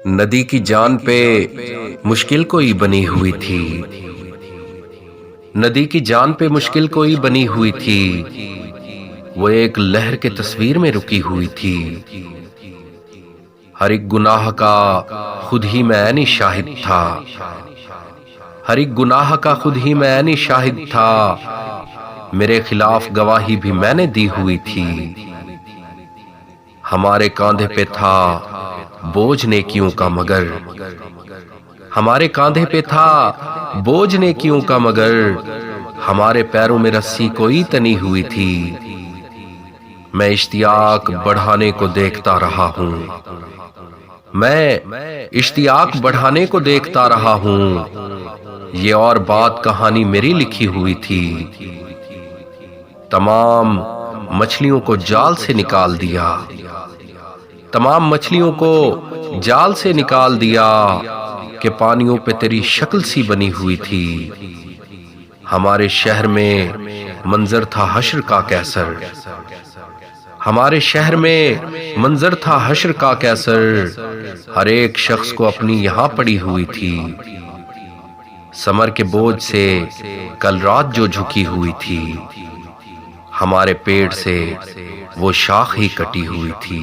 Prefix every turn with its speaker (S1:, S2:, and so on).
S1: ندی کی جان پہ مشکل کوئی بنی ہوئی تھی، ندی کی جان پہ مشکل کوئی بنی ہوئی تھی، وہ ایک لہر کے تصویر میں رکی ہوئی تھی۔ ہر ایک گناہ کا خود ہی میں عینی شاہد تھا، ہر ایک گناہ کا خود ہی میں عینی شاہد تھا، میرے خلاف گواہی بھی میں نے دی ہوئی تھی۔ ہمارے کاندھے پہ تھا بوجھ نیکیوں کا مگر، ہمارے کاندھے پہ تھا بوجھ نیکیوں کا مگر، ہمارے پیروں میں رسی کوئی تنی ہوئی تھی۔ میں اشتیاق بڑھانے کو دیکھتا رہا ہوں، میں اشتیاق بڑھانے کو دیکھتا رہا ہوں، یہ اور بات کہانی میری لکھی ہوئی تھی۔ تمام مچھلیوں کو جال سے نکال دیا، تمام مچھلیوں کو جال سے نکال دیا کہ پانیوں پہ تیری شکل سی بنی ہوئی تھی۔ ہمارے شہر میں منظر تھا حشر کا کیسر، ہمارے شہر میں منظر تھا حشر کا کیسر، ہر ایک شخص کو اپنی یہاں پڑی ہوئی تھی۔ سمر کے بوجھ سے کل رات جو جھکی ہوئی تھی، ہمارے پیڑ سے وہ شاخ ہی کٹی ہوئی تھی۔